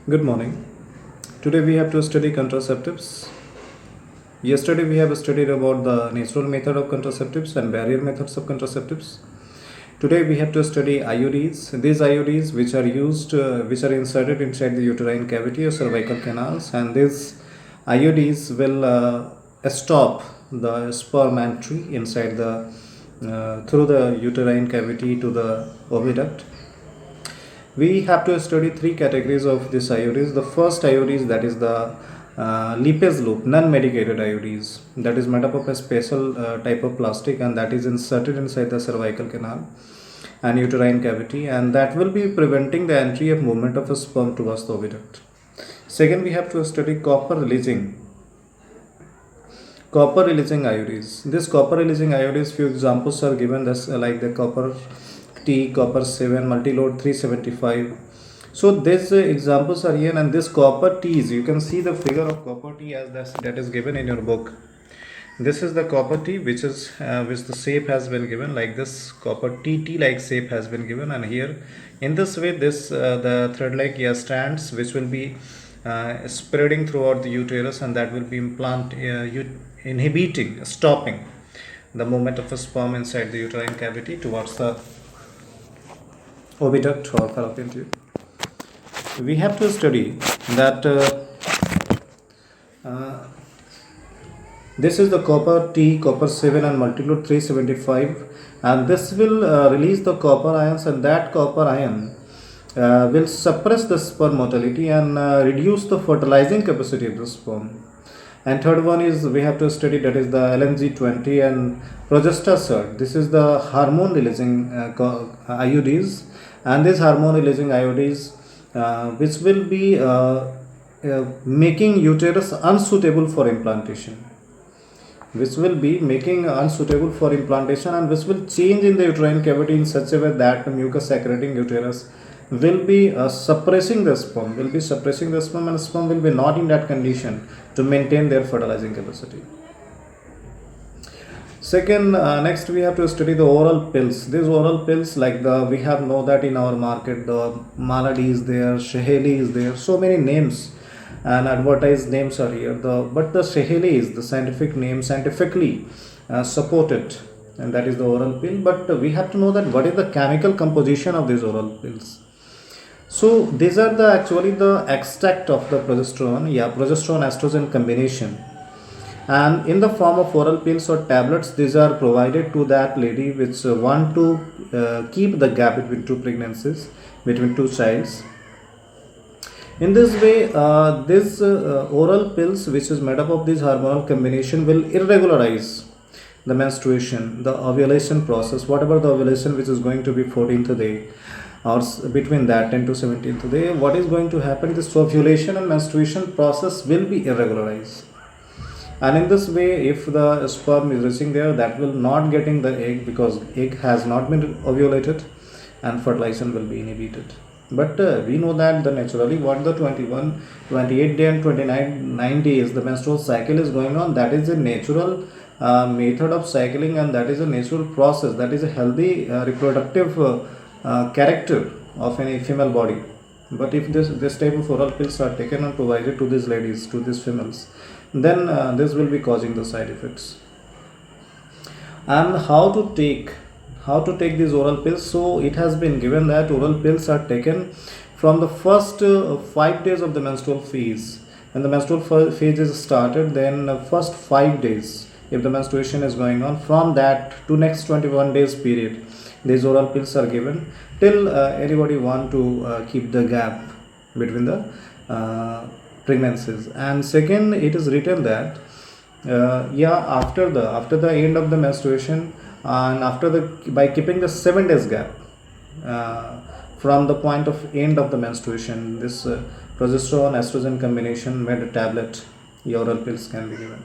Good morning. Today we have to study contraceptives. Yesterday we have studied about the natural method of contraceptives and barrier methods of contraceptives. Today we have to study IUDs. These IUDs which are used, which are inserted inside the uterine cavity or cervical canals, and these IUDs will stop the sperm entry inside the through the uterine cavity to the oviduct. We have to study three categories of this IUDs. The first IUDs, that is the lipase loop, non-medicated IUDs, that is made up of a special type of plastic, and that is inserted inside the cervical canal and uterine cavity, and that will be preventing the entry of movement of a sperm towards the oviduct. Second, we have to study copper releasing IUDs. This copper releasing IUDs, few examples are given, this like the copper T, copper 7, multi-load 375. So these examples are here, and this copper T's, you can see the figure of copper T as that is given in your book. This is the copper T, which the shape has been given like this. Copper T like shape has been given, and here in this way this the thread like strands which will be spreading throughout the uterus, and that will be stopping the movement of a sperm inside the uterine cavity towards the oviduct or fallopian tube. We have to study that this is the copper T, copper 7 and multi-load 375, and this will release the copper ions, and that copper ion will suppress the sperm motility and reduce the fertilizing capacity of the sperm. And third one is we have to study, that is the LMG20 and progestasert. This is the hormone releasing IUDs, and these hormone releasing IUDs which will be making uterus unsuitable for implantation, and which will change in the uterine cavity in such a way that the mucus secreting uterus will be suppressing the sperm, and sperm will be not in that condition to maintain their fertilizing capacity. Second, next we have to study the oral pills. These oral pills, like we have know that in our market, the Malady is there, Sheheli is there, so many names and advertised names are here. But the Sheheli is the scientific name, scientifically supported, and that is the oral pill. But we have to know that what is the chemical composition of these oral pills. So these are actually the extract of the progesterone estrogen combination, and in the form of oral pills or tablets. These are provided to that lady which want to keep the gap between two pregnancies, between two childs. In this way, this oral pills which is made up of this hormonal combination will irregularize the menstruation, the ovulation process, whatever the ovulation which is going to be 14th day or between that 10 to 17th day. What is going to happen, this ovulation and menstruation process will be irregularized, and in this way if the sperm is reaching there, that will not getting the egg, because egg has not been ovulated, and fertilization will be inhibited. But we know that the naturally what the 21, 28 day and 29 days the menstrual cycle is going on, that is a natural method of cycling, and that is a natural process, that is a healthy reproductive character of any female body. But if this type of oral pills are taken and provided to these ladies, to these females, then this will be causing the side effects. And how to take these oral pills. So it has been given that oral pills are taken from the first 5 days of the menstrual phase. When the menstrual phase is started, then first 5 days, if the menstruation is going on, from that to next 21 days period, these oral pills are given till anybody want to keep the gap between the pregnancies. And second, it is written that after the end of the menstruation, and by keeping the 7 days gap from the point of end of the menstruation, this progesterone estrogen combination made a tablet, oral pills can be given.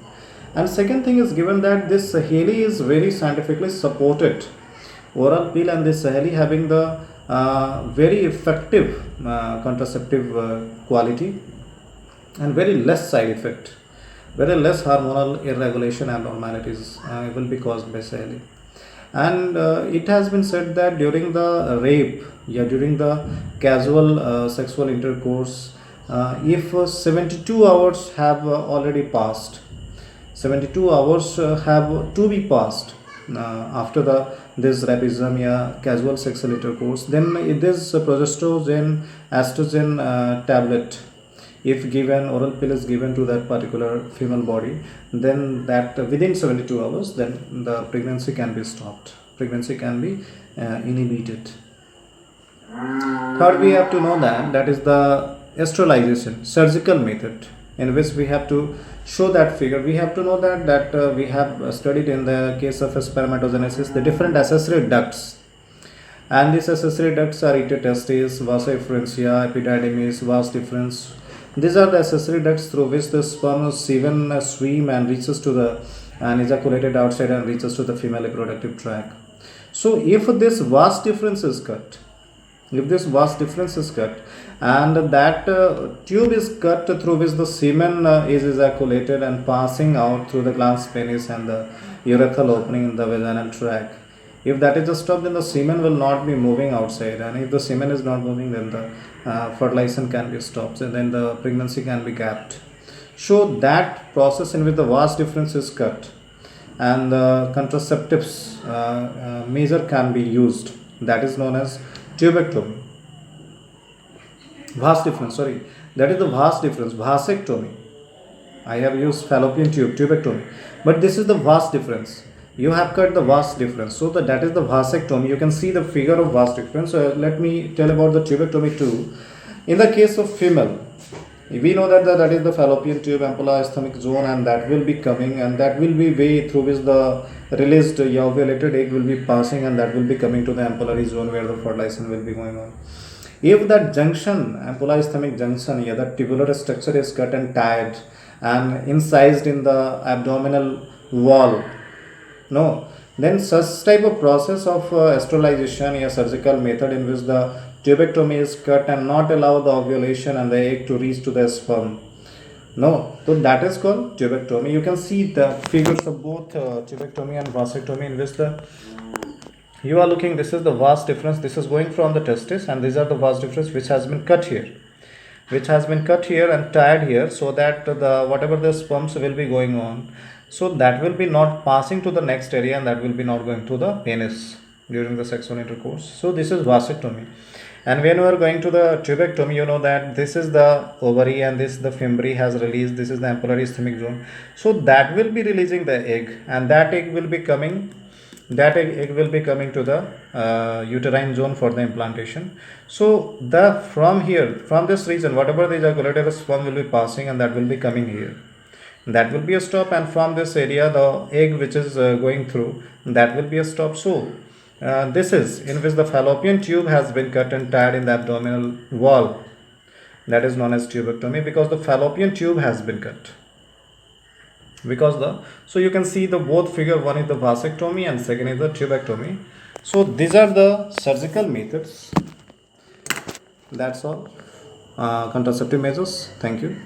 And second thing is given that this Saheli is very scientifically supported oral pill, and this Saheli having the very effective contraceptive quality, and very less side effect, very less hormonal irregulation abnormalities will be caused by Saheli. And it has been said that during the rape, during the casual sexual intercourse, If 72 hours have already passed, 72 hours have to be passed after this rapizomia casual sexual intercourse, then this progesterone estrogen tablet, if given, oral pill is given to that particular female body, then that within 72 hours, then the pregnancy can be stopped, pregnancy can be inhibited. Third, we have to know that is the sterilization surgical method, in which we have to show that figure. We have to know that we have studied in the case of spermatogenesis the different accessory ducts, and these accessory ducts are etestes, vasa efferentia, epididymis, vas deferens. These are the accessory ducts through which the sperm semen swim and reaches to the and ejaculated outside and reaches to the female reproductive tract. So if this vas deferens is cut, if this vas deferens is cut, and that tube is cut through which the semen is ejaculated and passing out through the glans penis and the urethral opening in the vaginal tract, if that is stopped, then the semen will not be moving outside, and if the semen is not moving, then the fertilization can be stopped, and then the pregnancy can be gapped. So that process in which the vas deferens is cut and the contraceptives measure can be used, that is known as tubectomy. Vas deferens, sorry, that is the vas deferens, vasectomy. I have used fallopian tube, tubectomy, but this is the vas deferens. You have cut the vas deferens, so that is the vasectomy. You can see the figure of vas deferens. Let me tell about the tubectomy too. In the case of female, we know that is the fallopian tube, ampulla, ischemic zone, and that will be coming, and that will be way through which the released ovulated egg will be passing, and that will be coming to the ampullary zone where the fertilization will be going on. If that junction, ampulla ischemic junction, yeah, that tubular structure is cut and tied and incised in the abdominal wall, no, then such type of process of sterilization, a surgical method in which the tubectomy is cut and not allow the ovulation and the egg to reach to the sperm, no, so that is called tubectomy. You can see the figures of both tubectomy and vasectomy, in which the you are looking, this is the vas deferens, this is going from the testis, and these are the vas deferens which has been cut here, and tied here, so that the whatever the sperms will be going on, so that will be not passing to the next area, and that will be not going to the penis during the sexual intercourse. So this is vasectomy. And when we are going to the tubectomy, you know that this is the ovary and this the fimbriae has released, this is the ampullary ischemic zone, so that will be releasing the egg, and that egg will be coming to the uterine zone for the implantation. So from this region, whatever the ejaculated sperm will be passing, and that will be coming here, that will be a stop, and from this area the egg which is going through, that will be a stop. So this is in which the fallopian tube has been cut and tied in the abdominal wall, that is known as tubectomy, because the fallopian tube has been cut. So you can see the both figure, one is the vasectomy and second is the tubectomy. So these are the surgical methods. That's all. Contraceptive measures. Thank you.